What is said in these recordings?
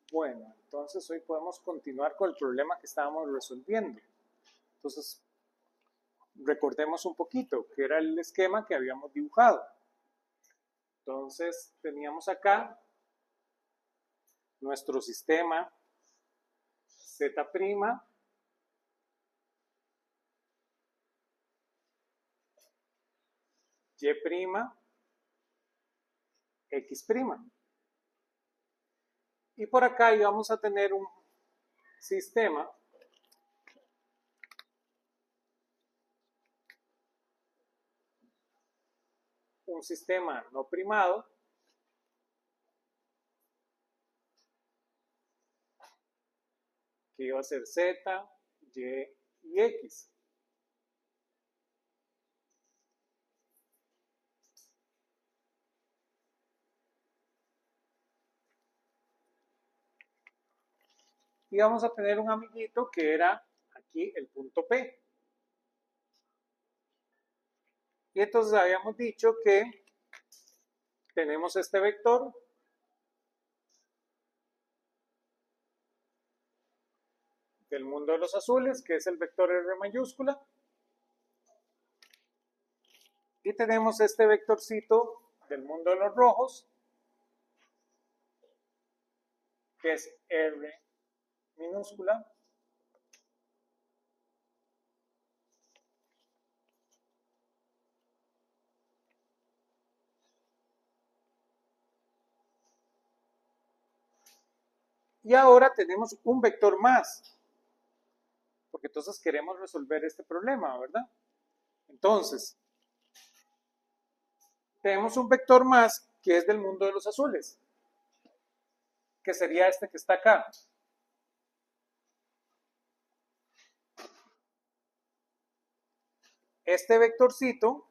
Bueno, entonces hoy podemos continuar con el problema que estábamos resolviendo. Entonces, recordemos un poquito que era el esquema que habíamos dibujado. Entonces, teníamos acá nuestro sistema Z', Y', X'. Y por acá íbamos a tener un sistema no primado que iba a ser Z, Y y X. Y vamos a tener un amiguito que era aquí el punto P. Y entonces habíamos dicho que tenemos este vector del mundo de los azules, que es el vector R mayúscula. Y tenemos este vectorcito del mundo de los rojos, que es R minúscula. Y ahora tenemos un vector más, porque entonces queremos resolver este problema, ¿verdad? Entonces, tenemos un vector más que es del mundo de los azules, que sería este que está acá. Este vectorcito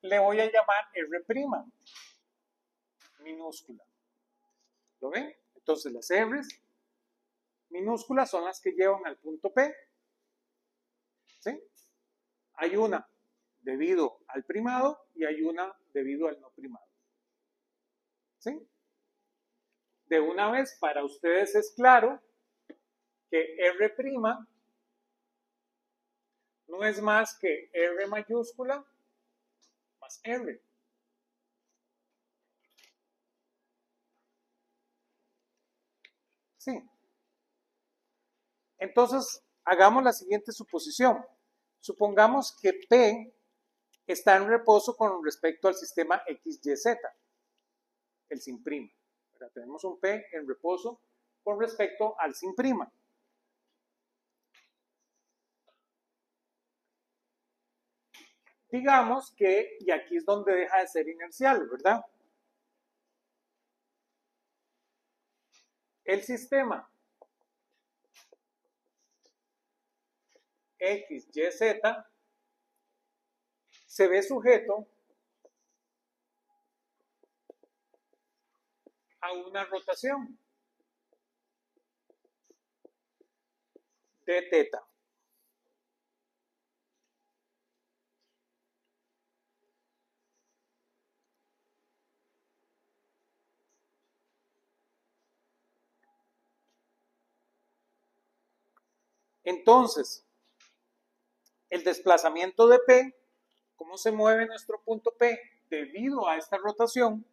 le voy a llamar R' minúscula. ¿Lo ven? Entonces las R's minúsculas son las que llevan al punto P. ¿Sí? Hay una debido al primado y hay una debido al no primado. ¿Sí? De una vez, para ustedes es claro que R' no es más que R mayúscula más R. ¿Sí? Entonces, hagamos la siguiente suposición. Supongamos que P está en reposo con respecto al sistema XYZ, el sin prima. Tenemos un P en reposo con respecto al sin prima. Digamos que, y aquí es donde deja de ser inercial, ¿verdad? El sistema XYZ se ve sujeto a una rotación de teta. Entonces, el desplazamiento de P, cómo se mueve nuestro punto P debido a esta rotación,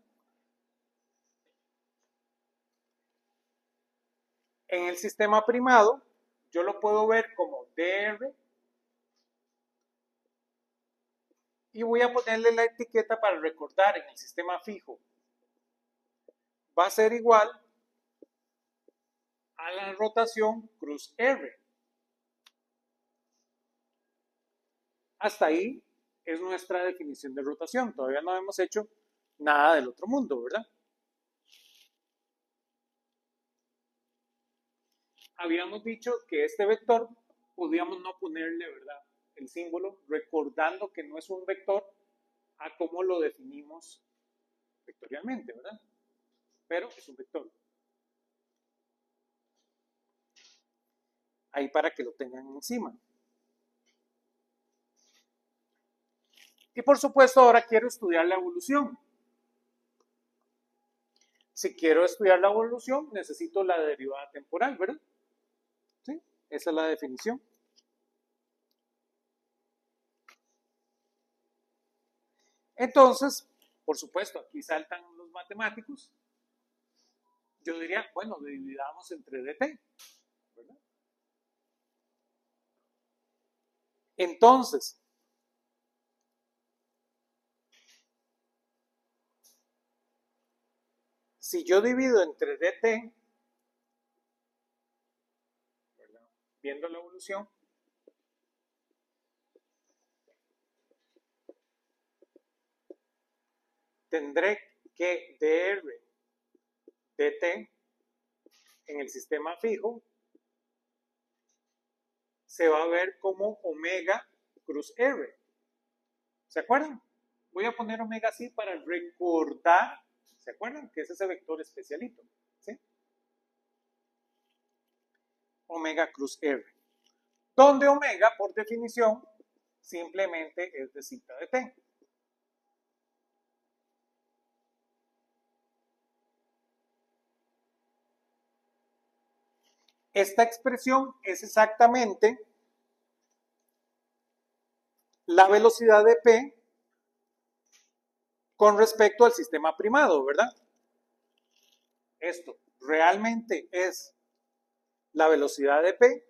en el sistema primado, yo lo puedo ver como dr y voy a ponerle la etiqueta para recordar en el sistema fijo. Va a ser igual a la rotación cruz R. Hasta ahí es nuestra definición de rotación. Todavía no hemos hecho nada del otro mundo, ¿verdad? Habíamos dicho que este vector podíamos no ponerle, ¿verdad?, el símbolo, recordando que no es un vector a cómo lo definimos vectorialmente, ¿verdad? Pero es un vector. Ahí para que lo tengan encima. Y por supuesto ahora quiero estudiar la evolución. Si quiero estudiar la evolución, necesito la derivada temporal, ¿verdad? ¿Sí? Esa es la definición. Entonces, por supuesto, aquí saltan los matemáticos. Yo diría, bueno, dividamos entre dt, ¿verdad? Entonces, si yo divido entre dt, ¿verdad? Viendo la evolución, tendré que dr dt en el sistema fijo se va a ver como omega cruz r. ¿Se acuerdan? Voy a poner omega así para recordar. ¿Se acuerdan? Que es ese vector especialito. ¿Sí? Omega cruz r. Donde omega, por definición, simplemente es de cita de t. Esta expresión es exactamente la velocidad de P con respecto al sistema primado, ¿verdad? Esto realmente es la velocidad de P.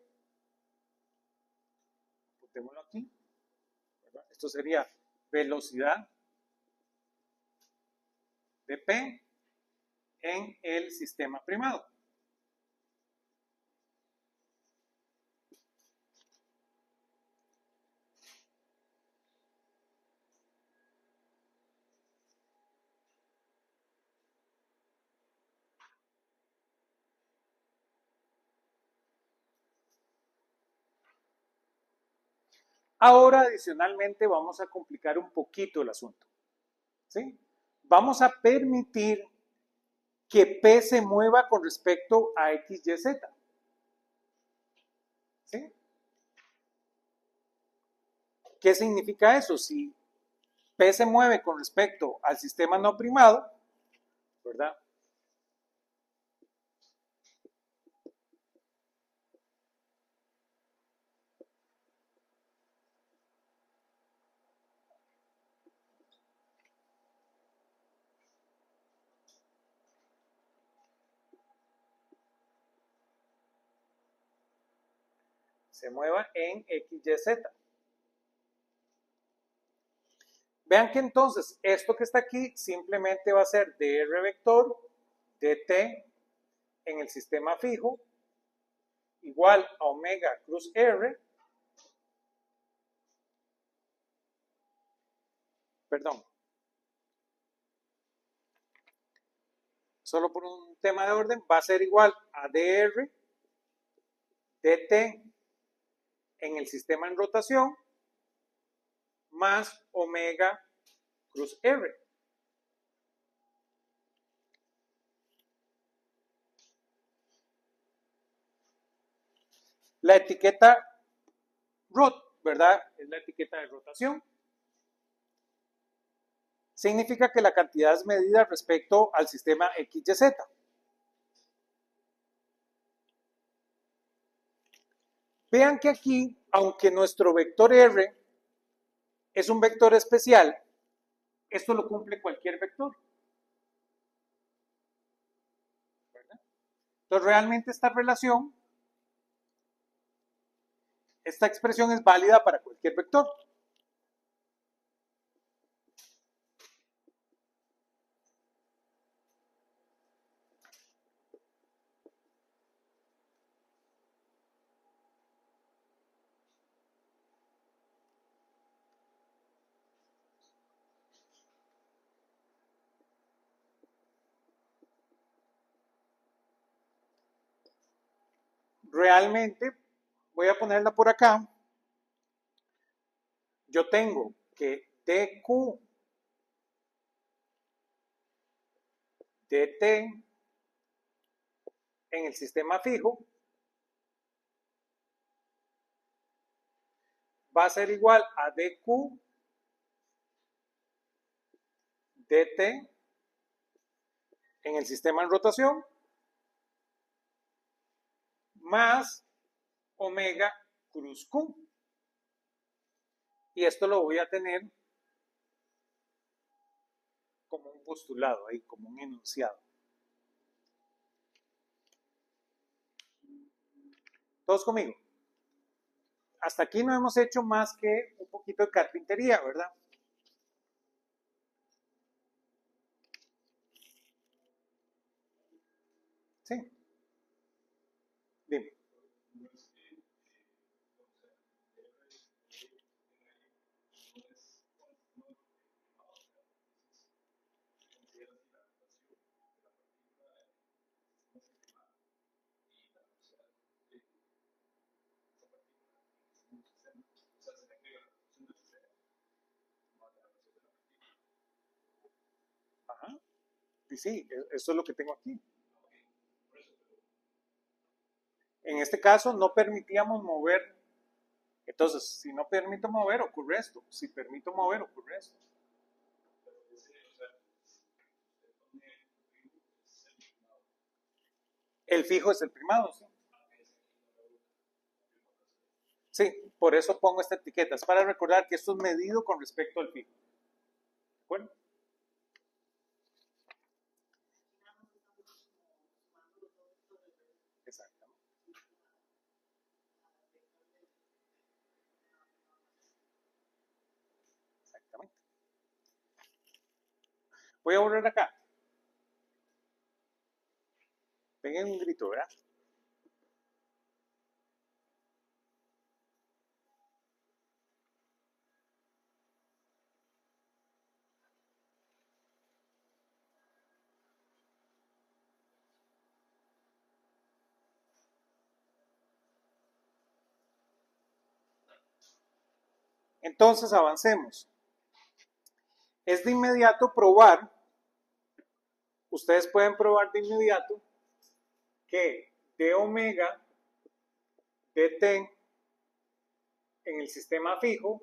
Apuntémoslo aquí, ¿verdad? Esto sería velocidad de P en el sistema primado. Ahora, adicionalmente, vamos a complicar un poquito el asunto. ¿Sí? Vamos a permitir que P se mueva con respecto a X, Y, Z. ¿Sí? ¿Qué significa eso? Si P se mueve con respecto al sistema no primado, ¿verdad? Se mueva en X, Y, Z. Vean que entonces esto que está aquí simplemente va a ser dr vector dt en el sistema fijo igual a omega cruz r, perdón, solo por un tema de orden, va a ser igual a dr dt en el sistema en rotación más omega cruz r. La etiqueta rot, ¿verdad? Es la etiqueta de rotación. Significa que la cantidad es medida respecto al sistema XYZ. Vean que aquí, aunque nuestro vector R es un vector especial, esto lo cumple cualquier vector, ¿verdad? Entonces, realmente esta relación, esta expresión es válida para cualquier vector. Realmente, voy a ponerla por acá, yo tengo que dq dt en el sistema fijo va a ser igual a dq dt en el sistema en rotación más omega cruz Q. Y esto lo voy a tener como un postulado ahí, como un enunciado. ¿Todos conmigo? Hasta aquí no hemos hecho más que un poquito de carpintería, ¿verdad? Sí. Dime. Ajá. Y sí, eso es lo que tengo aquí. En este caso no permitíamos mover. Entonces, si no permito mover, ocurre esto. Si permito mover, ocurre esto. El fijo es el primado, ¿sí? Sí, por eso pongo esta etiqueta. Es para recordar que esto es medido con respecto al fijo. ¿De acuerdo? Exactamente. Exactamente. Voy a volver acá. Peguen un grito, ¿verdad? Entonces avancemos. Es de inmediato probar, ustedes pueden probar de inmediato que d omega dt en el sistema fijo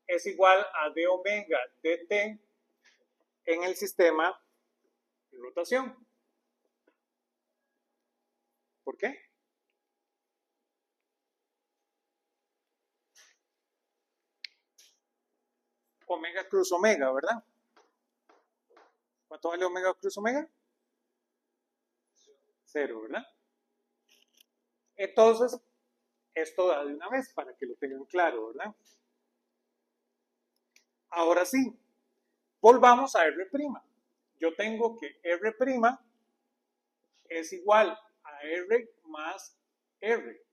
es igual a d omega dt en el sistema de rotación. ¿Por qué? Omega cruz omega, ¿verdad? ¿Cuánto vale omega cruz omega? 0, ¿verdad? Entonces, esto da de una vez para que lo tengan claro, ¿verdad? Ahora sí, volvamos a R'. Yo tengo que R' es igual a R más R.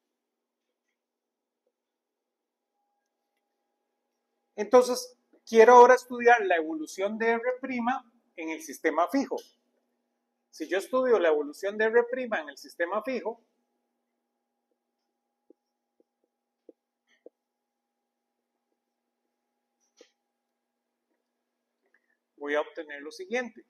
Entonces, quiero ahora estudiar la evolución de R' en el sistema fijo. Si yo estudio la evolución de R' en el sistema fijo, voy a obtener lo siguiente.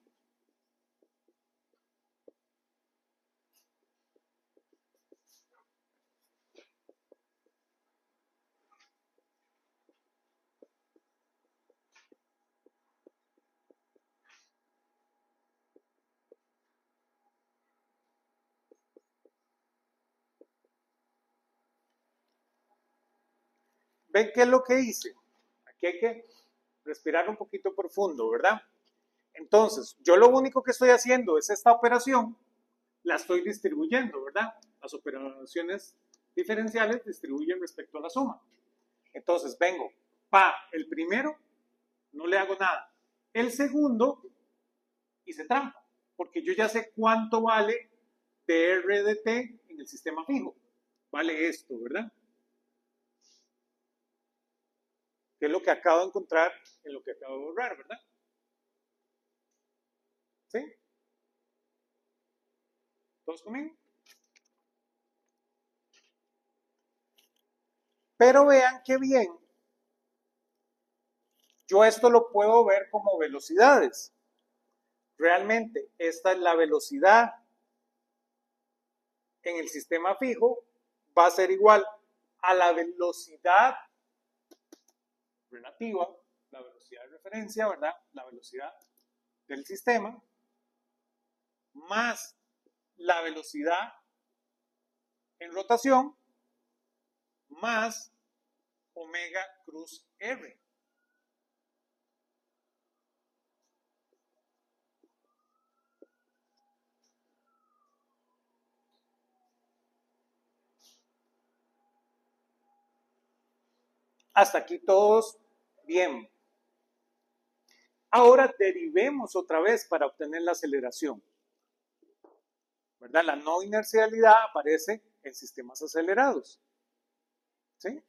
¿Ven qué es lo que hice? Aquí hay que respirar un poquito profundo, ¿verdad? Entonces, yo lo único que estoy haciendo es esta operación, la estoy distribuyendo, ¿verdad? Las operaciones diferenciales distribuyen respecto a la suma. Entonces, vengo, el primero, no le hago nada. El segundo, hice trampa, porque yo ya sé cuánto vale dr de t en el sistema fijo. Vale esto, ¿verdad? Que es lo que acabo de encontrar en lo que acabo de borrar, ¿verdad? ¿Sí? ¿Todos conmigo? Pero vean qué bien. Yo esto lo puedo ver como velocidades. Realmente, esta es la velocidad en el sistema fijo, va a ser igual a la velocidad relativa la velocidad de referencia, ¿verdad? La velocidad del sistema, más la velocidad en rotación, más omega cruz R. Hasta aquí todos bien. Ahora derivemos otra vez para obtener la aceleración. ¿Verdad? La no inercialidad aparece en sistemas acelerados. ¿Sí?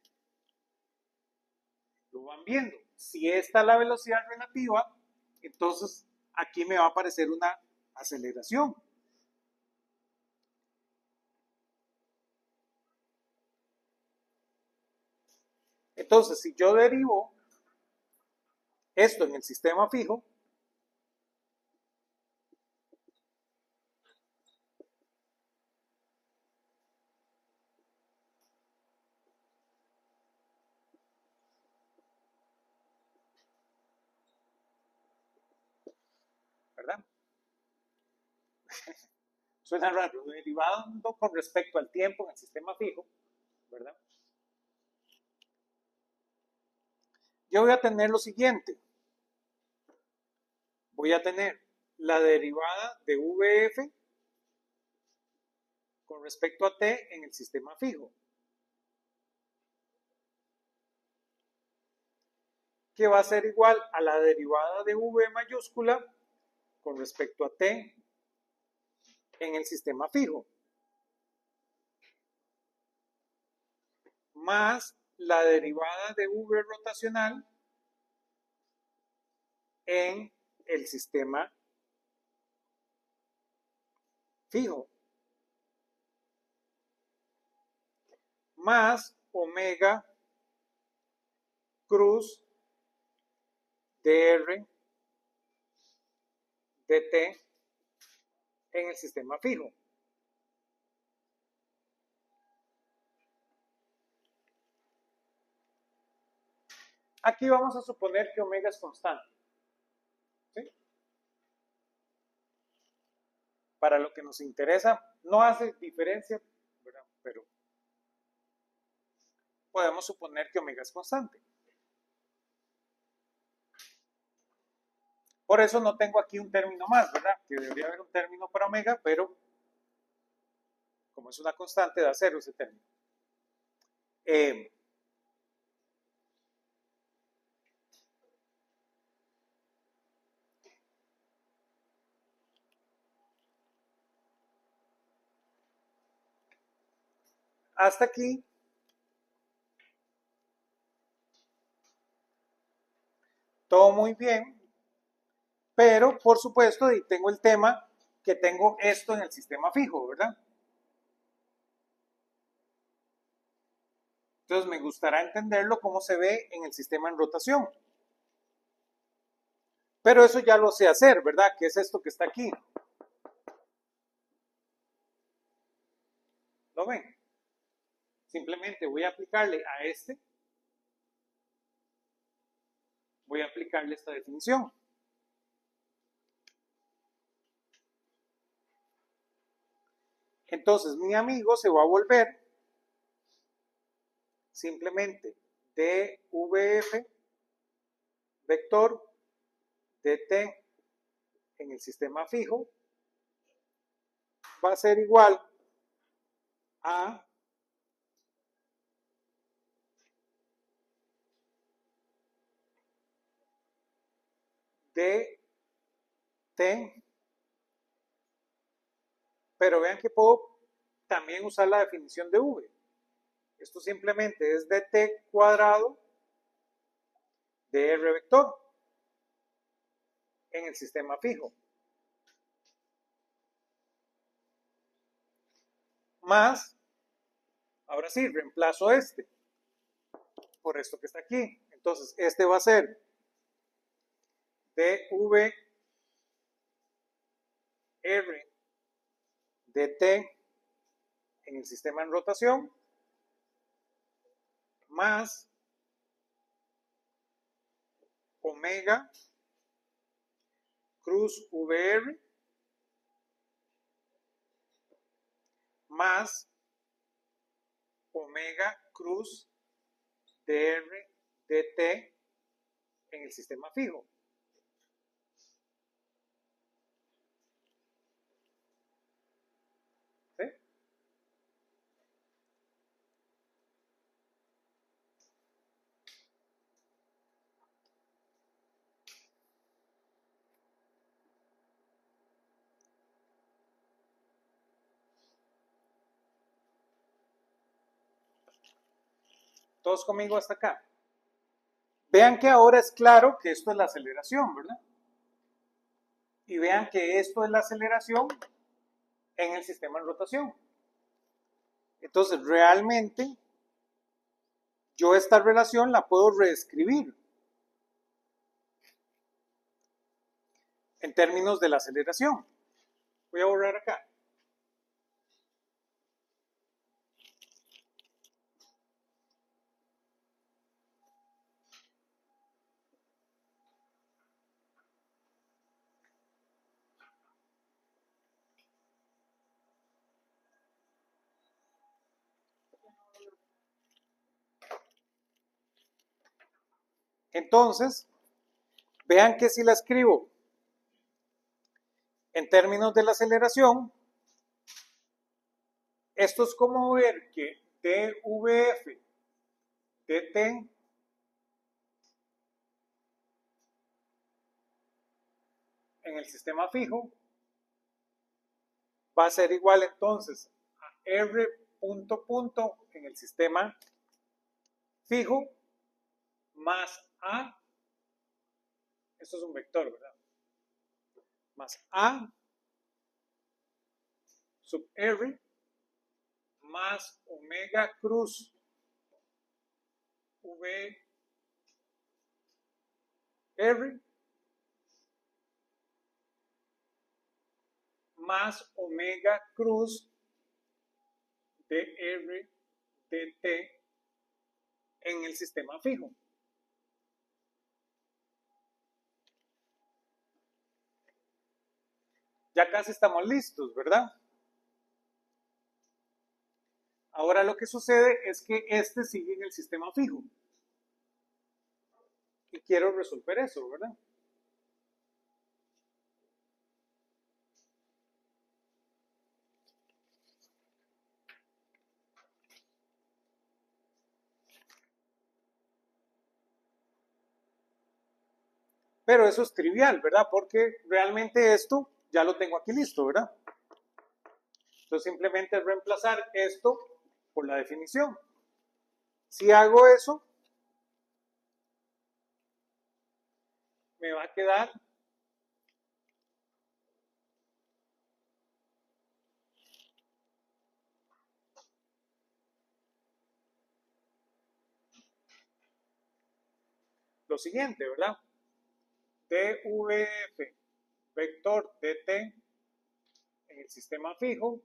Lo van viendo. Si esta es la velocidad relativa, entonces aquí me va a aparecer una aceleración. Entonces, si yo derivo esto en el sistema fijo, ¿verdad? Suena raro, derivando con respecto al tiempo en el sistema fijo, ¿verdad? Yo voy a tener lo siguiente. Voy a tener la derivada de VF con respecto a t en el sistema fijo, que va a ser igual a la derivada de v mayúscula con respecto a t en el sistema fijo, más la derivada de v rotacional en el sistema fijo, más omega cruz dr dt en el sistema fijo. Aquí vamos a suponer que omega es constante. ¿Sí? Para lo que nos interesa, no hace diferencia, ¿verdad? Pero podemos suponer que omega es constante. Por eso no tengo aquí un término más, ¿verdad? Que debería haber un término para omega, pero como es una constante, da cero ese término. Hasta aquí todo muy bien, pero por supuesto tengo el tema que tengo esto en el sistema fijo, ¿verdad? Entonces me gustará entenderlo cómo se ve en el sistema en rotación. Pero eso ya lo sé hacer, ¿verdad? ¿Qué es esto que está aquí? ¿Lo ven? Simplemente voy a aplicarle a este, voy a aplicarle esta definición. Entonces mi amigo se va a volver simplemente dvf vector dt en el sistema fijo va a ser igual a dt, pero vean que puedo también usar la definición de v. Esto simplemente es dt cuadrado de r vector en el sistema fijo. Más, ahora sí, reemplazo este por esto que está aquí. Entonces, este va a ser dv r dt en el sistema en rotación más omega cruz VR más omega cruz dr dt en el sistema fijo. ¿Sí? Todos conmigo hasta acá. Vean que ahora es claro que esto es la aceleración, ¿verdad? Y vean que esto es la aceleración en el sistema en rotación. Entonces, realmente, yo esta relación la puedo reescribir en términos de la aceleración. Voy a borrar acá. Entonces, vean que si la escribo en términos de la aceleración, esto es como ver que dvf dt en el sistema fijo va a ser igual entonces a r punto punto en el sistema fijo más a, esto es un vector, ¿verdad? Más a sub r más omega cruz v r más omega cruz dr dt en el sistema fijo. Ya casi estamos listos, ¿verdad? Ahora lo que sucede es que este sigue en el sistema fijo. Y quiero resolver eso, ¿verdad? Pero eso es trivial, ¿verdad? Porque realmente esto ya lo tengo aquí listo, ¿verdad? Entonces simplemente es reemplazar esto por la definición. Si hago eso, me va a quedar lo siguiente, ¿verdad? dvf vector dt en el sistema fijo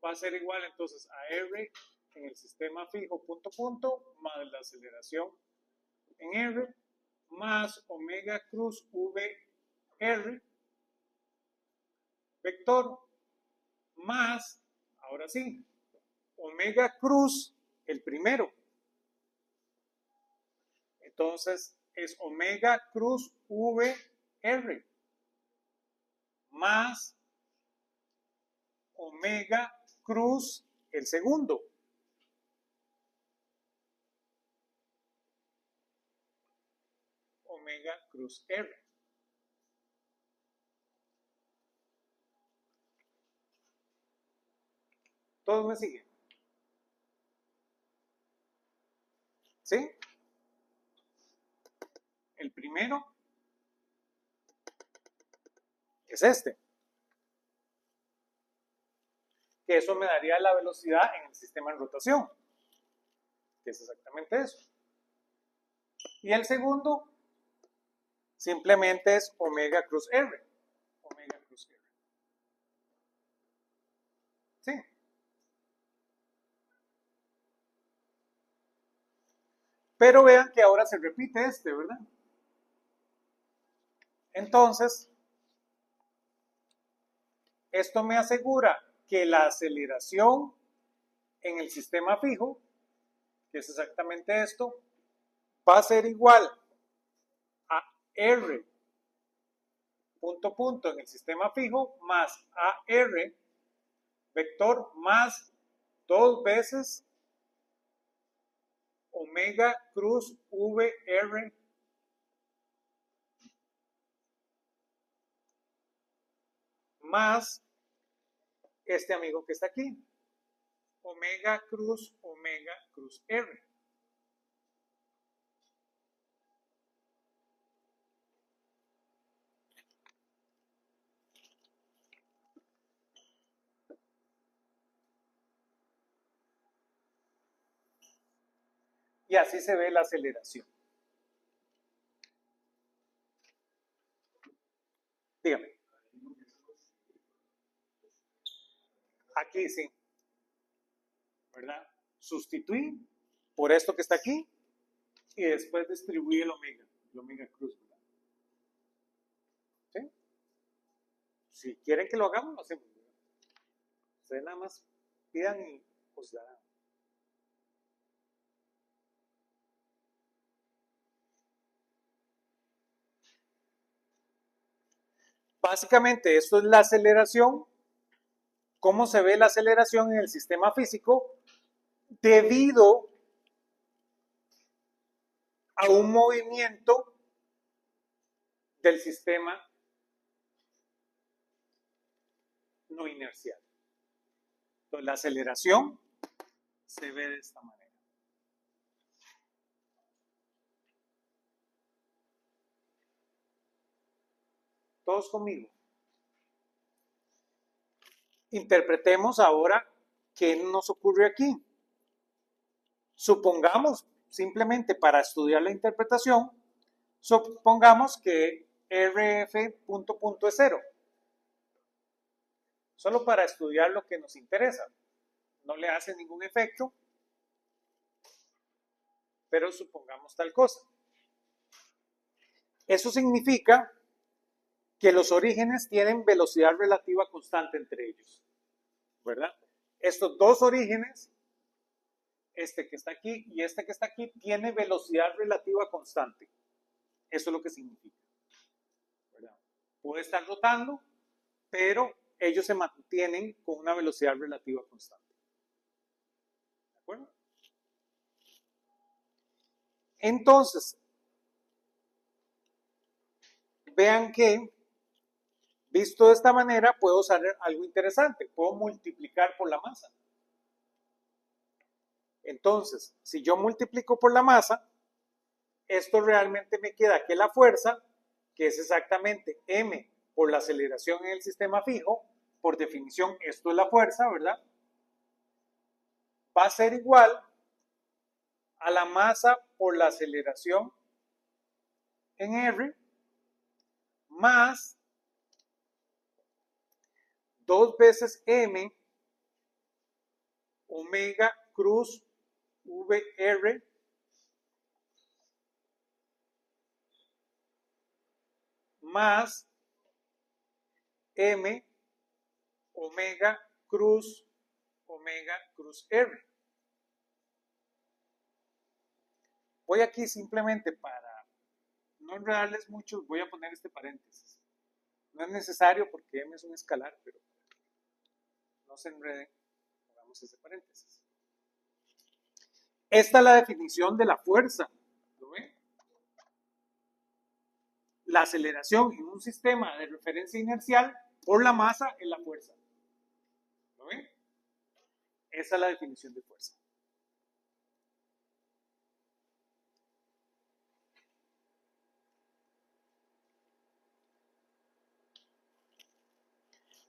va a ser igual entonces a r en el sistema fijo punto punto más la aceleración en r más omega cruz vr vector más, ahora sí, omega cruz el primero. Entonces es omega cruz vr más omega cruz el segundo. Omega cruz r. ¿Todos me siguen? ¿Sí? El primero es este. Que eso me daría la velocidad en el sistema en rotación. Que es exactamente eso. Y el segundo simplemente es omega cruz r. Omega cruz r. ¿Sí? Pero vean que ahora se repite este, ¿verdad? Entonces, esto me asegura que la aceleración en el sistema fijo, que es exactamente esto, va a ser igual a R punto punto en el sistema fijo más AR vector más 2 veces omega cruz VR más este amigo que está aquí, omega cruz R. Y así se ve la aceleración. Dígame. Aquí sí. ¿Verdad? Sustituí por esto que está aquí y después distribuí el omega cruz. ¿Verdad? ¿Sí? Si quieren que lo hagamos, lo hacemos. ¿Verdad? Ustedes nada más pidan y pues la. Básicamente esto es la aceleración. ¿Cómo se ve la aceleración en el sistema físico? Debido a un movimiento del sistema no inercial. Entonces la aceleración se ve de esta manera. Todos conmigo. Interpretemos ahora qué nos ocurre aquí. Supongamos, simplemente para estudiar la interpretación, supongamos que RF punto punto es 0. Solo para estudiar lo que nos interesa. No le hace ningún efecto, pero supongamos tal cosa. Eso significa que los orígenes tienen velocidad relativa constante entre ellos, ¿verdad? Estos dos orígenes, este que está aquí y este que está aquí, tiene velocidad relativa constante. Eso es lo que significa, ¿verdad? Puede estar rotando, pero ellos se mantienen con una velocidad relativa constante. ¿De acuerdo? Entonces, vean que, visto de esta manera, puedo usar algo interesante. Puedo multiplicar por la masa. Entonces, si yo multiplico por la masa, esto realmente me queda que la fuerza, que es exactamente m por la aceleración en el sistema fijo, por definición esto es la fuerza, ¿verdad? Va a ser igual a la masa por la aceleración en R más 2 veces m omega cruz VR más m omega cruz R. Voy aquí simplemente para no enredarles mucho, voy a poner este paréntesis. No es necesario porque m es un escalar, pero no se enreden, pongamos ese paréntesis. Esta es la definición de la fuerza. ¿Lo ven? La aceleración en un sistema de referencia inercial por la masa es la fuerza. ¿Lo ven? Esa es la definición de fuerza.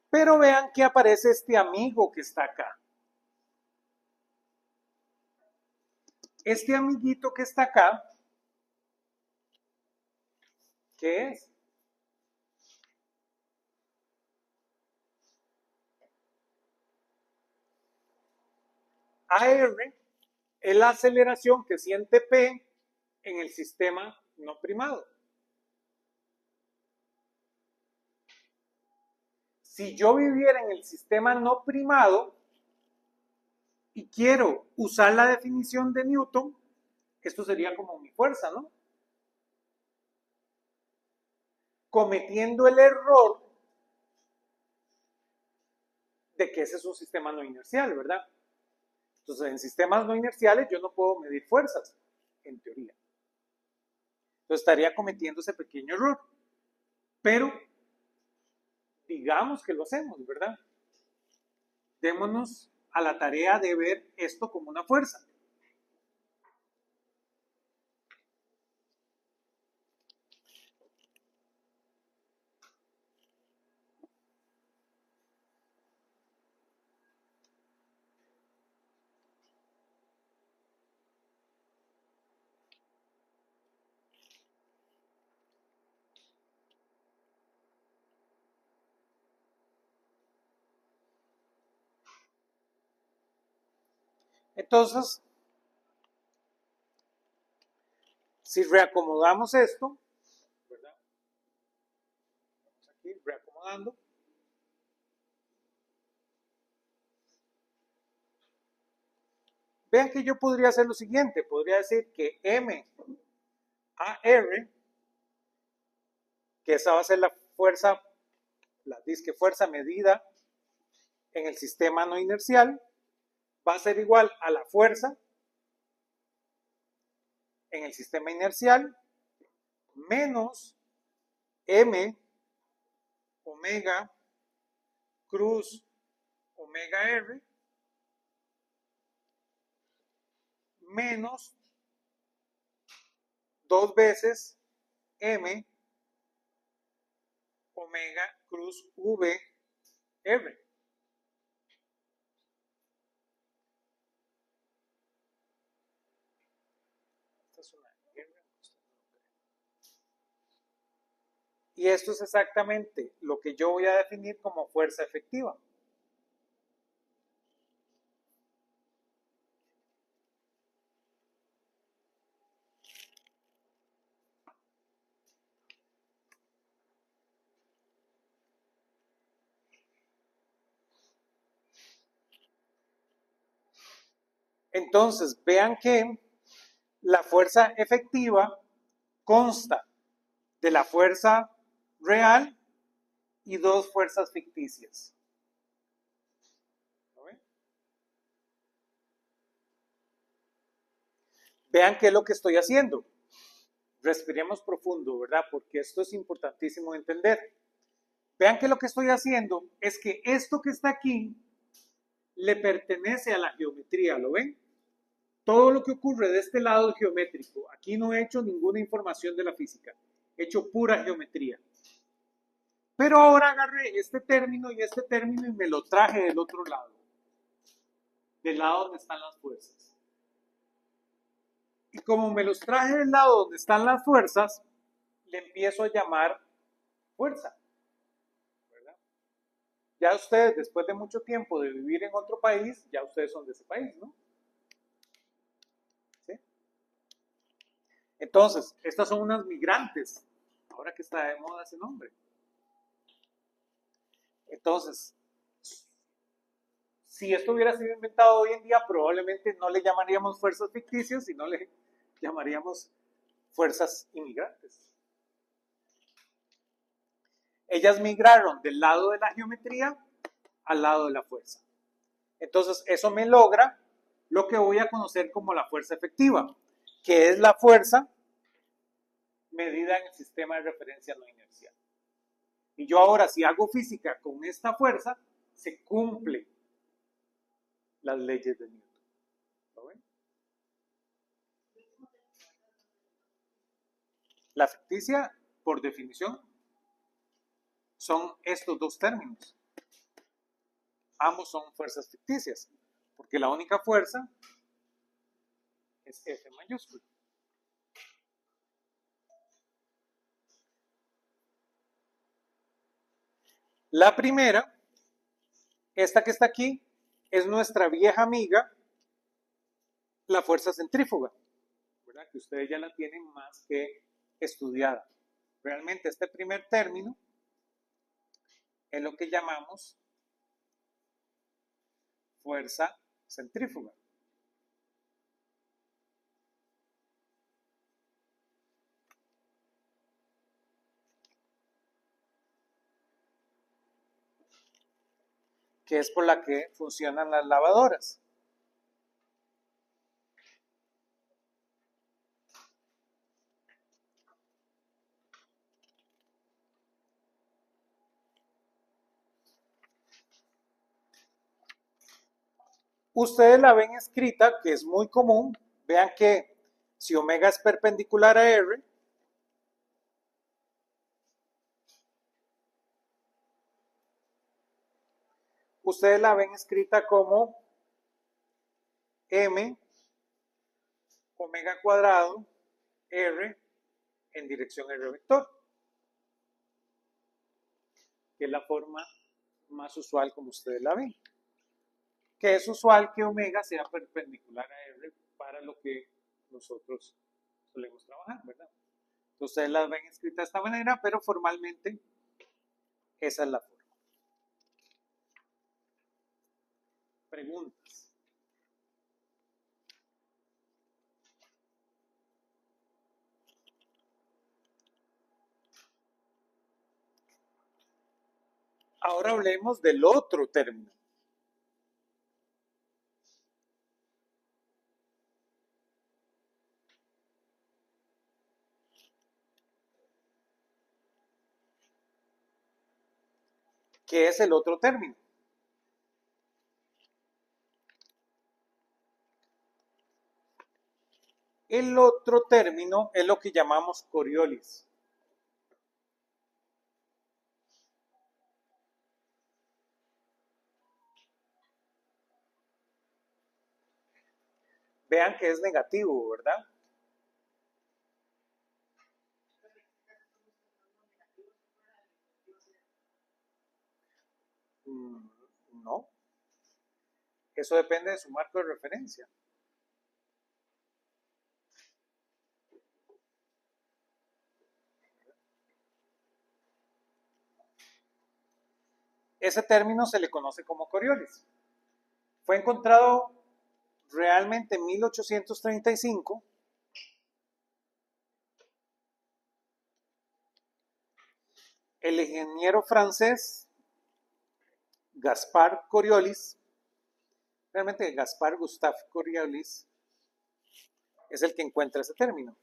Pero vean que aparece este amigo que está acá. Este amiguito que está acá, ¿qué es? AR es la aceleración que siente P en el sistema no primado. Si yo viviera en el sistema no primado y quiero usar la definición de Newton, esto sería como mi fuerza, ¿no? Cometiendo el error de que ese es un sistema no inercial, ¿verdad? Entonces, en sistemas no inerciales yo no puedo medir fuerzas, en teoría. Entonces, estaría cometiendo ese pequeño error. Pero, digamos que lo hacemos, ¿verdad? Démonos a la tarea de ver esto como una fuerza. Entonces, si reacomodamos esto, ¿verdad? Vamos aquí reacomodando. Vean que yo podría hacer lo siguiente, podría decir que M a R, que esa va a ser la fuerza, la disque fuerza medida en el sistema no inercial, va a ser igual a la fuerza en el sistema inercial menos M omega cruz omega R menos 2 veces M omega cruz V R. Esta es una R. Y esto es exactamente lo que yo voy a definir como fuerza efectiva. Entonces, vean que la fuerza efectiva consta de la fuerza real y dos fuerzas ficticias. ¿Lo ven? Vean qué es lo que estoy haciendo. Respiremos profundo, ¿verdad? Porque esto es importantísimo de entender. Vean que lo que estoy haciendo es que esto que está aquí le pertenece a la geometría, ¿lo ven? Todo lo que ocurre de este lado es geométrico. Aquí no he hecho ninguna información de la física. He hecho pura geometría. Pero ahora agarré este término y me lo traje del otro lado. Del lado donde están las fuerzas. Y como me los traje del lado donde están las fuerzas, le empiezo a llamar fuerza. ¿Verdad? Ya ustedes, después de mucho tiempo de vivir en otro país, ya ustedes son de ese país, ¿no? ¿Sí? Entonces, estas son unas migrantes, ahora que está de moda ese nombre. Entonces, si esto hubiera sido inventado hoy en día, probablemente no le llamaríamos fuerzas ficticias, sino le llamaríamos fuerzas inmigrantes. Ellas migraron del lado de la geometría al lado de la fuerza. Entonces, eso me logra lo que voy a conocer como la fuerza efectiva, que es la fuerza medida en el sistema de referencia no inercial. Y yo ahora, si hago física con esta fuerza, se cumplen las leyes de Newton. ¿Lo ven? La ficticia, por definición, son estos dos términos. Ambos son fuerzas ficticias, porque la única fuerza es F mayúscula. La primera, esta que está aquí, es nuestra vieja amiga, la fuerza centrífuga, ¿verdad? Que ustedes ya la tienen más que estudiada. Realmente este primer término es lo que llamamos fuerza centrífuga. Que es por la que funcionan las lavadoras. Ustedes la ven escrita, que es muy común. Vean que si omega es perpendicular a R, ustedes la ven escrita como M omega cuadrado R en dirección R vector, que es la forma más usual como ustedes la ven. Que es usual que omega sea perpendicular a R para lo que nosotros solemos trabajar, ¿verdad? Entonces ustedes las ven escritas de esta manera, pero formalmente esa es la forma. Preguntas. Ahora hablemos del otro término. ¿Qué es el otro término? El otro término es lo que llamamos Coriolis. Vean que es negativo, ¿verdad? No. Eso depende de su marco de referencia. Ese término se le conoce como Coriolis. Fue encontrado realmente en 1835. El ingeniero francés Gaspard Coriolis, realmente Gaspard Gustave Coriolis, es el que encuentra ese término.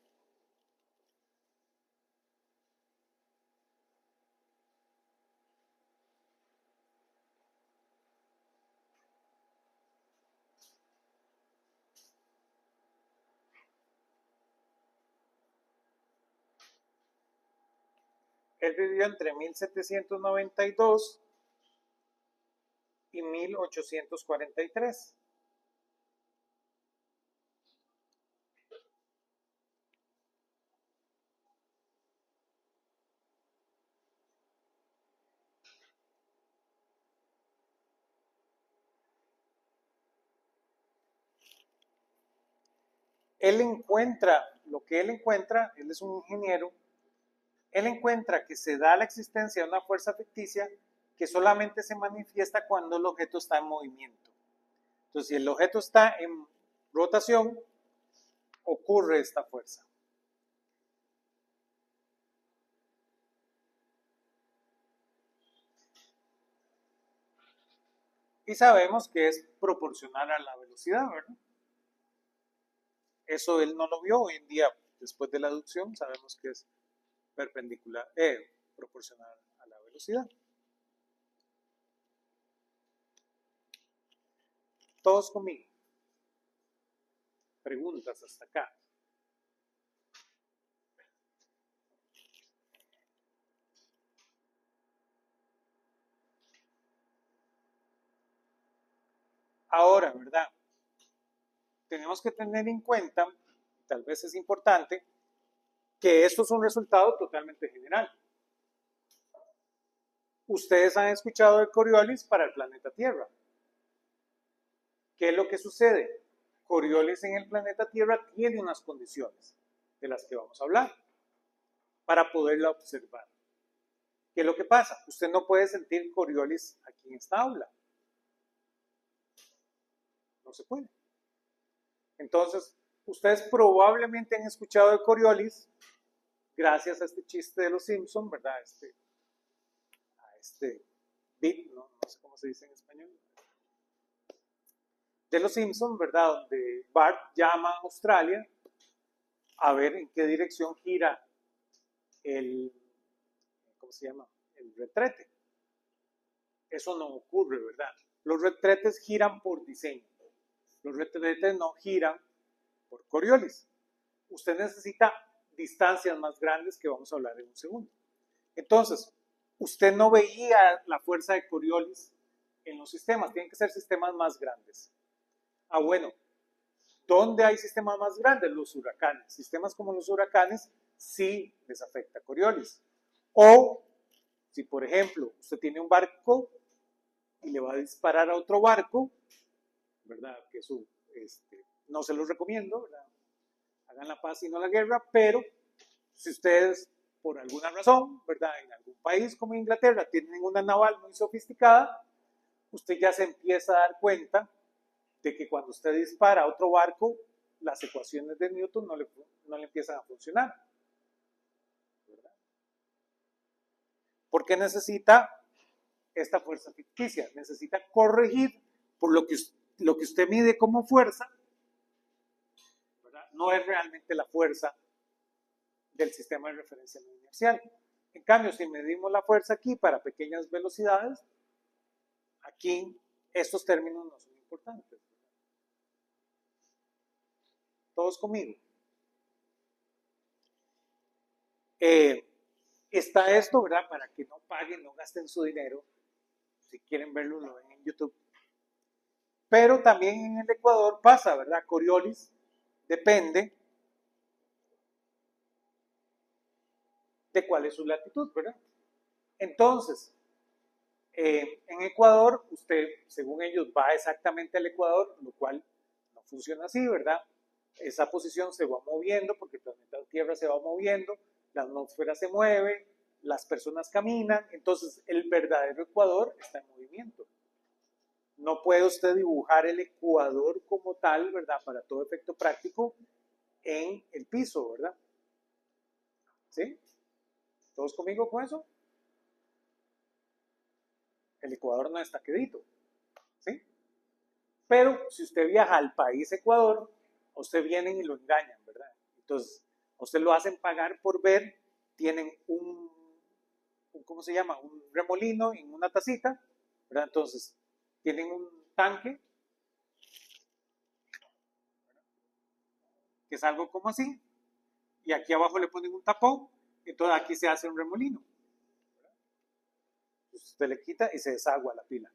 Él vivió entre 1792 y 1843. Él encuentra, lo que él encuentra, él es un ingeniero, él encuentra que se da la existencia de una fuerza ficticia que solamente se manifiesta cuando el objeto está en movimiento. Entonces, si el objeto está en rotación, ocurre esta fuerza. Y sabemos que es proporcional a la velocidad, ¿verdad? Eso él no lo vio. Hoy en día, después de la aducción, sabemos que es perpendicular, proporcional a la velocidad. Todos conmigo. Preguntas hasta acá. Ahora, ¿verdad? Tenemos que tener en cuenta, tal vez es importante, que esto es un resultado totalmente general. Ustedes han escuchado de Coriolis para el planeta Tierra. ¿Qué es lo que sucede? Coriolis en el planeta Tierra tiene unas condiciones de las que vamos a hablar para poderla observar. ¿Qué es lo que pasa? Usted no puede sentir Coriolis aquí en esta aula. No se puede. Entonces, ustedes probablemente han escuchado de Coriolis gracias a este chiste de los Simpson, ¿verdad? A este bit, no sé cómo se dice en español, de los Simpson, ¿verdad? Donde Bart llama a Australia a ver en qué dirección gira el, ¿cómo se llama? El retrete. Eso no ocurre, ¿verdad? Los retretes giran por diseño. Los retretes no giran por Coriolis. Usted necesita distancias más grandes que vamos a hablar en un segundo. Entonces, usted no veía la fuerza de Coriolis en los sistemas. Tienen que ser sistemas más grandes. Ah, bueno. ¿Dónde hay sistemas más grandes? Los huracanes. Sistemas como los huracanes sí les afecta Coriolis. O, si por ejemplo usted tiene un barco y le va a disparar a otro barco, ¿verdad? Que eso no se los recomiendo, ¿verdad? Hagan la paz y no la guerra, pero si ustedes por alguna razón, ¿verdad? En algún país como Inglaterra tienen una naval muy sofisticada, usted ya se empieza a dar cuenta de que cuando usted dispara a otro barco, las ecuaciones de Newton no le empiezan a funcionar, ¿verdad? Porque necesita esta fuerza ficticia, necesita corregir por lo que usted mide como fuerza, ¿verdad? No es realmente la fuerza del sistema de referencia no inercial. En cambio, si medimos la fuerza aquí para pequeñas velocidades, aquí estos términos no son importantes. Todos conmigo. Está esto, ¿verdad? Para que no paguen, no gasten su dinero. Si quieren verlo, lo ven en YouTube. Pero también en el Ecuador pasa, ¿verdad? Coriolis depende de cuál es su latitud, ¿verdad? Entonces, en Ecuador, usted, según ellos, va exactamente al Ecuador, lo cual no funciona así, ¿verdad? Esa posición se va moviendo porque el planeta Tierra se va moviendo, la atmósfera se mueve, las personas caminan, entonces el verdadero Ecuador está en movimiento. No puede usted dibujar el Ecuador como tal, ¿verdad? Para todo efecto práctico en el piso, ¿verdad? ¿Sí? ¿Todos conmigo con eso? El Ecuador no está quedito, ¿sí? Pero si usted viaja al país Ecuador, a usted vienen y lo engañan, ¿verdad? Entonces, a usted lo hacen pagar por ver, tienen ¿cómo se llama? Un remolino en una tacita, ¿verdad? Entonces, tienen un tanque, que es algo como así, y aquí abajo le ponen un tapón, entonces aquí se hace un remolino. Usted le quita y se desagua la pila.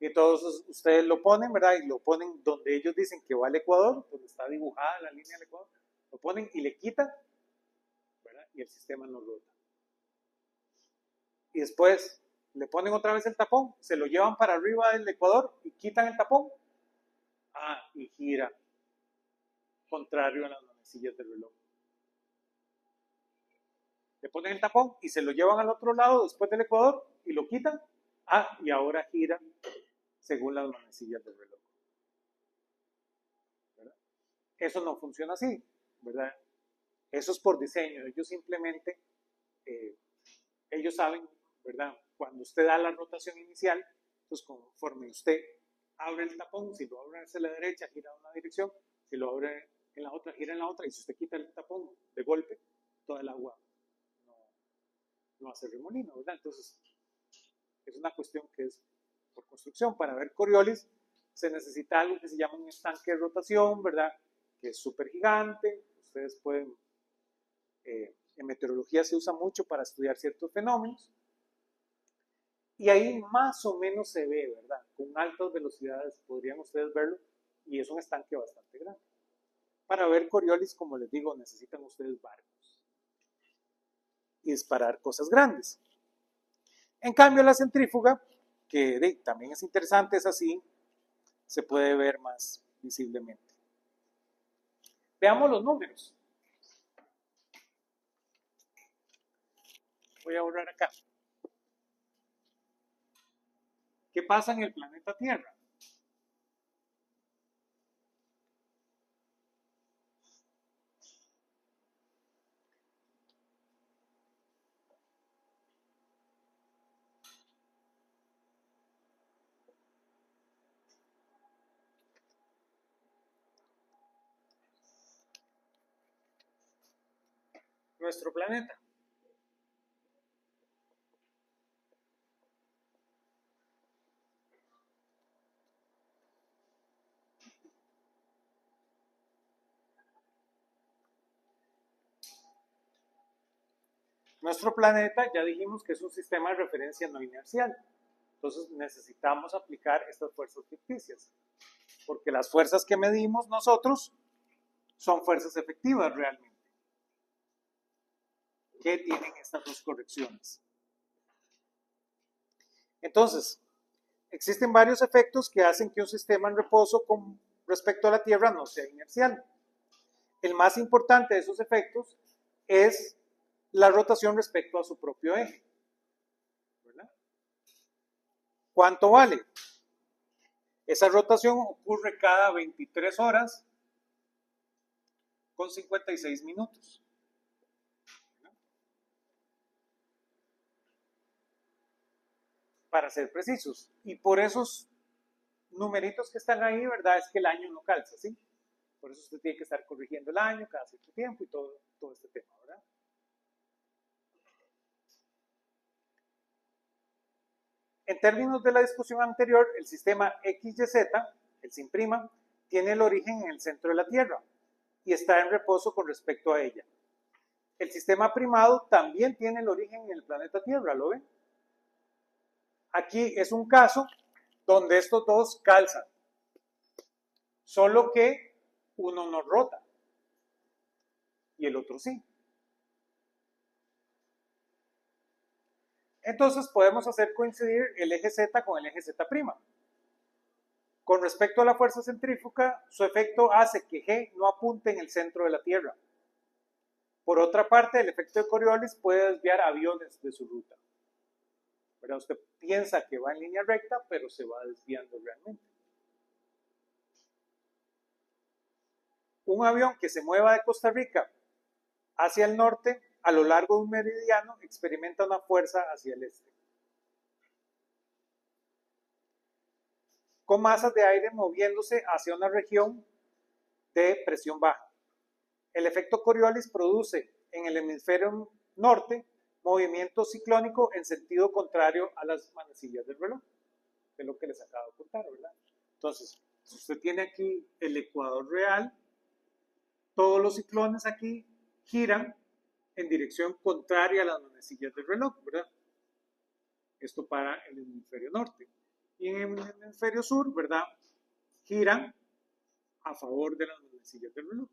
Y entonces ustedes lo ponen, ¿verdad? Y lo ponen donde ellos dicen que va al Ecuador, donde está dibujada la línea del Ecuador, lo ponen y le quitan, ¿verdad? Y el sistema no rota. Y después le ponen otra vez el tapón, se lo llevan para arriba del Ecuador y quitan el tapón. Ah, y gira, contrario a las manecillas del reloj. Le ponen el tapón y se lo llevan al otro lado después del Ecuador y lo quitan. Ah, y ahora gira según las manecillas del reloj. ¿Verdad? Eso no funciona así, ¿verdad? Eso es por diseño. Ellos simplemente, ellos saben, ¿verdad? Cuando usted da la rotación inicial, pues conforme usted abre el tapón, si lo abre hacia la derecha, gira en una dirección, si lo abre en la otra, gira en la otra, y si usted quita el tapón de golpe, toda el agua no hace remolino, ¿verdad? Entonces, es una cuestión que es por construcción. Para ver Coriolis se necesita algo que se llama un estanque de rotación, ¿verdad? Que es súper gigante. Ustedes pueden, en meteorología se usa mucho para estudiar ciertos fenómenos. Y ahí más o menos se ve, ¿verdad? Con altas velocidades podrían ustedes verlo y es un estanque bastante grande. Para ver Coriolis, como les digo, necesitan ustedes barcos y disparar cosas grandes. En cambio, la centrífuga, que también es interesante, es así, se puede ver más visiblemente. Veamos los números. Voy a borrar acá. ¿Qué pasa en el planeta Tierra? Nuestro planeta. Nuestro planeta, ya dijimos que es un sistema de referencia no inercial. Entonces necesitamos aplicar estas fuerzas ficticias, porque las fuerzas que medimos nosotros son fuerzas efectivas realmente, que tienen estas dos correcciones. Entonces, existen varios efectos que hacen que un sistema en reposo con respecto a la Tierra no sea inercial. El más importante de esos efectos es la rotación respecto a su propio eje. ¿Verdad? ¿Cuánto vale? Esa rotación ocurre cada 23 horas con 56 minutos. Para ser precisos. Y por esos numeritos que están ahí, ¿verdad? Es que el año no calza, ¿sí? Por eso usted tiene que estar corrigiendo el año cada cierto tiempo y todo este tema, ¿verdad? En términos de la discusión anterior, el sistema XYZ, el sin prima, tiene el origen en el centro de la Tierra y está en reposo con respecto a ella. El sistema primado también tiene el origen en el planeta Tierra, ¿lo ven? Aquí es un caso donde estos dos calzan, solo que uno no rota y el otro sí. Entonces podemos hacer coincidir el eje Z con el eje Z'. Con respecto a la fuerza centrífuga, su efecto hace que G no apunte en el centro de la Tierra. Por otra parte, el efecto de Coriolis puede desviar aviones de su ruta. Pero usted piensa que va en línea recta, pero se va desviando realmente. Un avión que se mueva de Costa Rica hacia el norte, a lo largo de un meridiano, experimenta una fuerza hacia el este, con masas de aire moviéndose hacia una región de presión baja. El efecto Coriolis produce en el hemisferio norte movimiento ciclónico en sentido contrario a las manecillas del reloj, que es lo que les acabo de contar, ¿verdad? Entonces, si usted tiene aquí el ecuador real, todos los ciclones aquí giran en dirección contraria a las manecillas del reloj, ¿verdad? Esto para el hemisferio norte. Y en el hemisferio sur, ¿verdad? Giran a favor de las manecillas del reloj.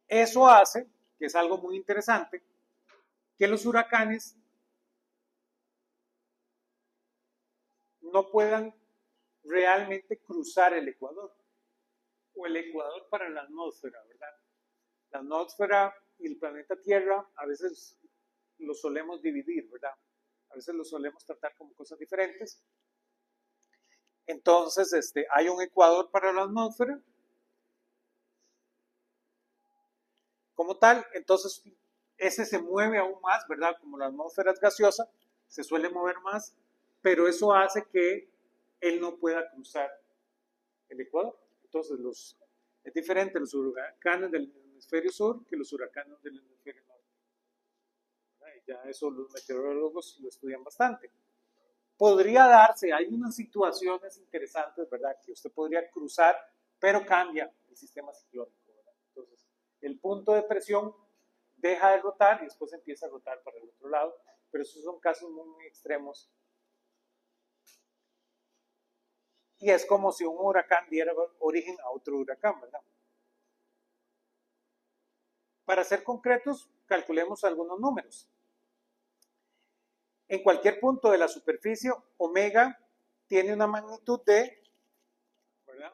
Eso hace, que es algo muy interesante, que los huracanes no puedan realmente cruzar el ecuador, o el ecuador para la atmósfera, ¿verdad? La atmósfera y el planeta Tierra a veces lo solemos dividir, ¿verdad? A veces lo solemos tratar como cosas diferentes. Entonces, hay un ecuador para la atmósfera como tal, entonces ese se mueve aún más, ¿verdad? Como la atmósfera es gaseosa, se suele mover más, pero eso hace que él no pueda cruzar el ecuador. Entonces, es diferente los huracanes del hemisferio sur que los huracanes del hemisferio norte. Ya eso los meteorólogos lo estudian bastante. Podría darse, hay unas situaciones interesantes, ¿verdad? Que usted podría cruzar, pero cambia el sistema ciclónico, ¿verdad? Entonces, el punto de presión deja de rotar y después empieza a rotar para el otro lado, pero esos son casos muy extremos. Y es como si un huracán diera origen a otro huracán, ¿verdad? Para ser concretos, calculemos algunos números. En cualquier punto de la superficie, omega tiene una magnitud de, ¿verdad?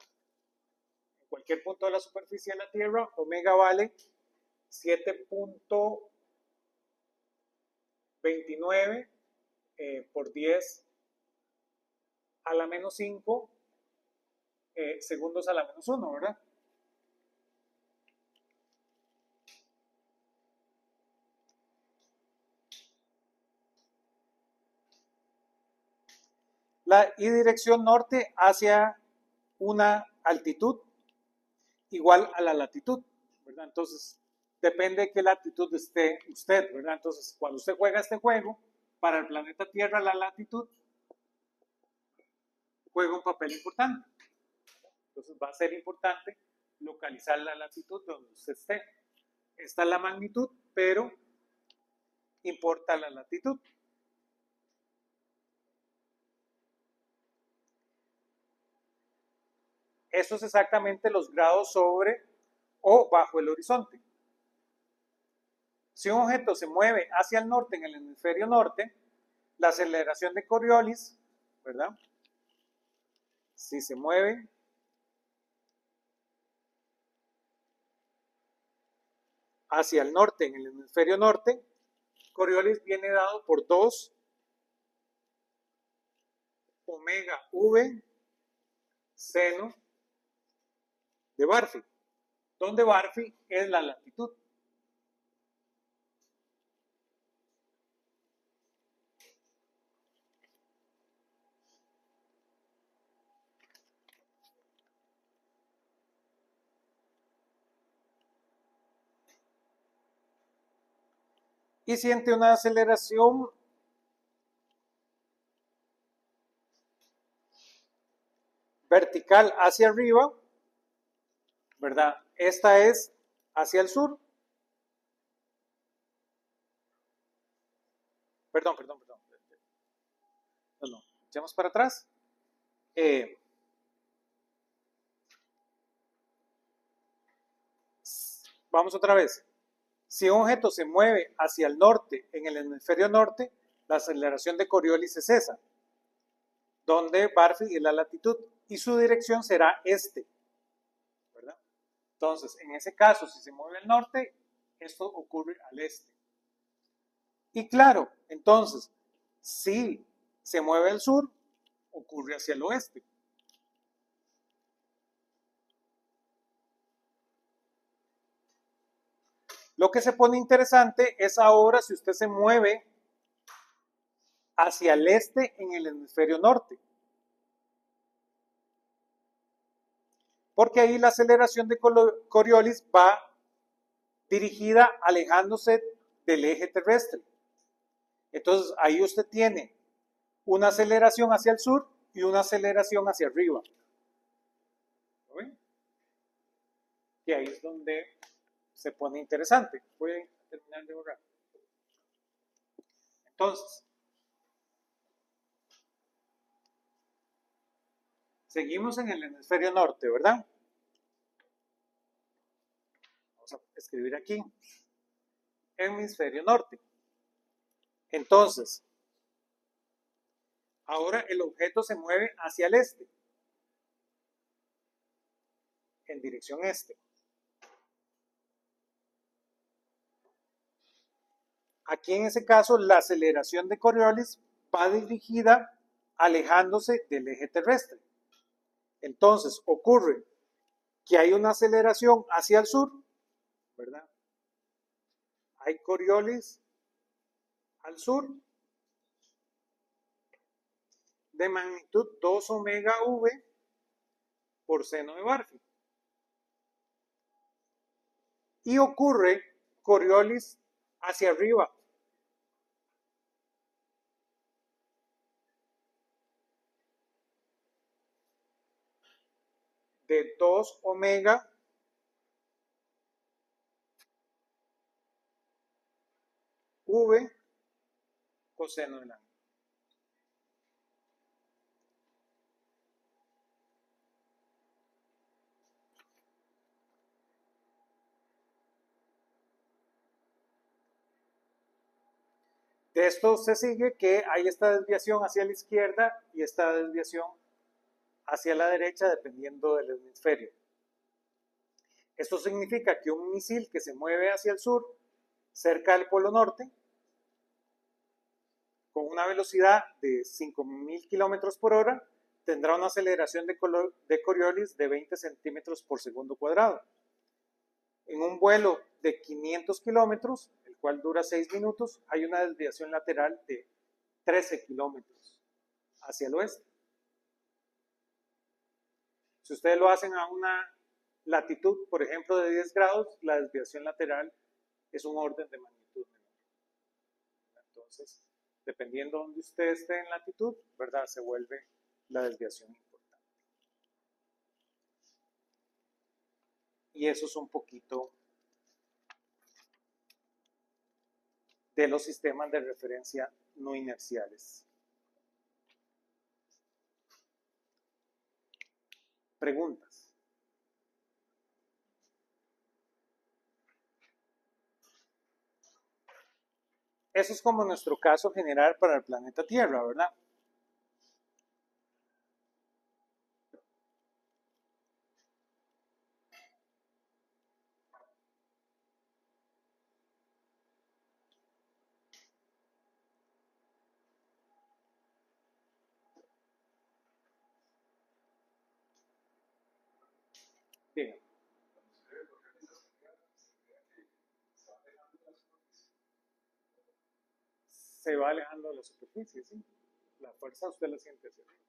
En cualquier punto de la superficie de la Tierra, omega vale 7.29 por 10 a la menos 5 segundos a la menos 1, ¿verdad? Y dirección norte hacia una altitud igual a la latitud, ¿verdad? Entonces, depende de qué latitud esté usted, ¿verdad? Entonces, cuando usted juega este juego, para el planeta Tierra la latitud juega un papel importante. Entonces, va a ser importante localizar la latitud donde usted esté. Esta es la magnitud, pero importa la latitud. Eso es exactamente los grados sobre o bajo el horizonte. Si un objeto se mueve hacia el norte en el hemisferio norte, la aceleración de Coriolis, ¿verdad? Si se mueve hacia el norte en el hemisferio norte, Coriolis viene dado por 2 omega v seno de Barfi, donde Barfi es la latitud. Y siente una aceleración vertical hacia arriba, ¿verdad? Esta es hacia el sur. Perdón. No, echamos para atrás. Vamos otra vez. Si un objeto se mueve hacia el norte en el hemisferio norte, la aceleración de Coriolis es esa, donde Barfi es la latitud, y su dirección será este, ¿verdad? Entonces, en ese caso, si se mueve al norte, esto ocurre al este. Y claro, entonces, si se mueve al sur, ocurre hacia el oeste. Lo que se pone interesante es ahora si usted se mueve hacia el este en el hemisferio norte. Porque ahí la aceleración de Coriolis va dirigida alejándose del eje terrestre. Entonces ahí usted tiene una aceleración hacia el sur y una aceleración hacia arriba. ¿Lo ven? Y ahí es donde se pone interesante. Voy a terminar de borrar. Entonces, seguimos en el hemisferio norte, ¿verdad? Vamos a escribir aquí. Hemisferio norte. Entonces, ahora el objeto se mueve hacia el este, en dirección este. Aquí en ese caso la aceleración de Coriolis va dirigida alejándose del eje terrestre. Entonces ocurre que hay una aceleración hacia el sur, ¿verdad? Hay Coriolis al sur de magnitud 2 omega v por seno de Barfi. Y ocurre Coriolis hacia arriba, de 2 omega v coseno del ángulo. De esto se sigue que hay esta desviación hacia la izquierda y esta desviación hacia la derecha dependiendo del hemisferio. Esto significa que un misil que se mueve hacia el sur, cerca del Polo Norte, con una velocidad de 5.000 kilómetros por hora, tendrá una aceleración de Coriolis de 20 centímetros por segundo cuadrado. En un vuelo de 500 kilómetros, el cual dura 6 minutos, hay una desviación lateral de 13 kilómetros hacia el oeste. Si ustedes lo hacen a una latitud, por ejemplo, de 10 grados, la desviación lateral es un orden de magnitud menor. Entonces, dependiendo de donde usted esté en latitud, ¿verdad? Se vuelve la desviación importante. Y eso es un poquito de los sistemas de referencia no inerciales. Preguntas. Eso es como nuestro caso general para el planeta Tierra, ¿verdad? Bien. Se va alejando de la superficie, ¿sí? La fuerza usted la siente hacia arriba.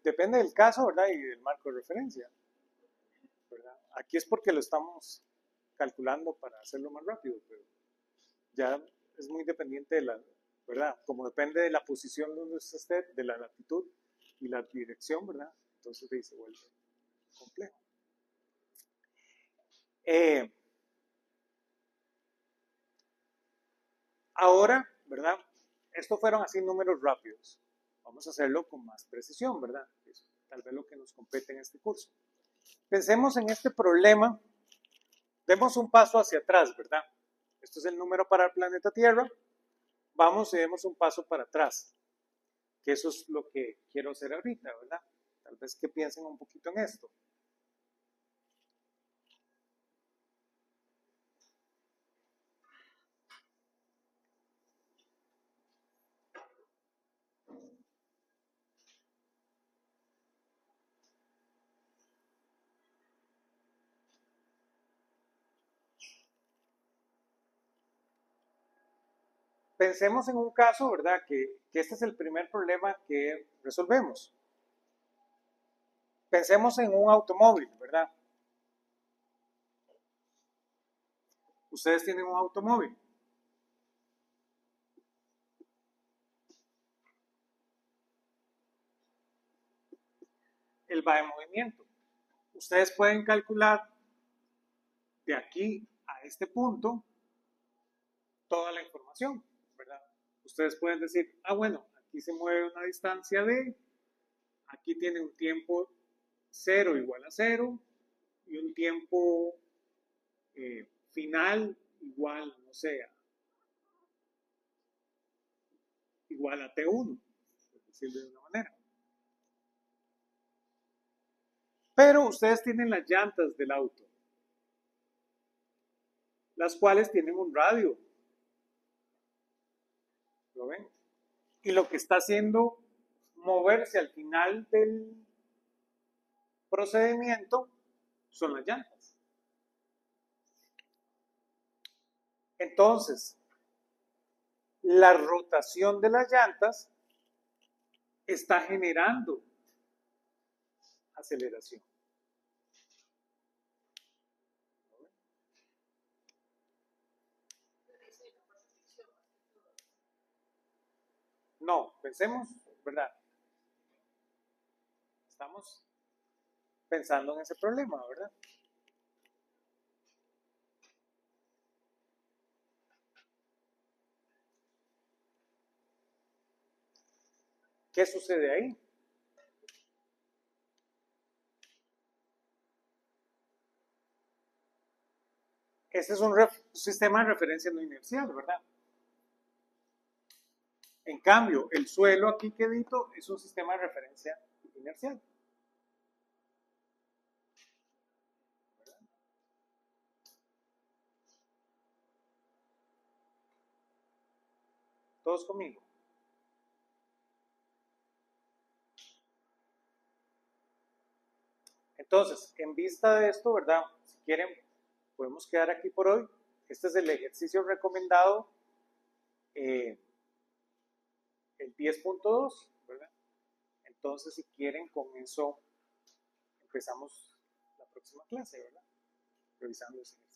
Depende del caso, ¿verdad? Y del marco de referencia, ¿verdad? Aquí es porque lo estamos calculando para hacerlo más rápido, pero ya es muy dependiente de la, ¿verdad? Como depende de la posición donde usted esté, de la latitud y la dirección, ¿verdad? Entonces ahí se vuelve complejo. Ahora, ¿verdad? Estos fueron así números rápidos. Vamos a hacerlo con más precisión, ¿verdad? Es tal vez lo que nos compete en este curso. Pensemos en este problema. Demos un paso hacia atrás, ¿verdad? Esto es el número para el planeta Tierra. Vamos y demos un paso para atrás. Que eso es lo que quiero hacer ahorita, ¿verdad? Tal vez que piensen un poquito en esto. Pensemos en un caso, ¿verdad? Que este es el primer problema que resolvemos. Pensemos en un automóvil, ¿verdad? Ustedes tienen un automóvil. Él va en movimiento. Ustedes pueden calcular de aquí a este punto toda la información, ¿verdad? Ustedes pueden decir, ah, bueno, aquí se mueve una distancia de, aquí tiene un tiempo 0 igual a 0 y un tiempo final igual, no sé, igual a T1, por decirlo de una manera. Pero ustedes tienen las llantas del auto, las cuales tienen un radio. ¿Lo ven? Y lo que está haciendo moverse al final del procedimiento son las llantas. Entonces, la rotación de las llantas está generando aceleración. No, pensemos, ¿verdad? Estamos pensando en ese problema, ¿verdad? ¿Qué sucede ahí? Este es un sistema de referencia no inercial, ¿verdad? En cambio, el suelo aquí quedito es un sistema de referencia inercial. Todos conmigo. Entonces, en vista de esto, ¿verdad? Si quieren, podemos quedar aquí por hoy. Este es el ejercicio recomendado, el 10.2, ¿verdad? Entonces, si quieren, con eso empezamos la próxima clase, ¿verdad? Revisando ese ejercicio.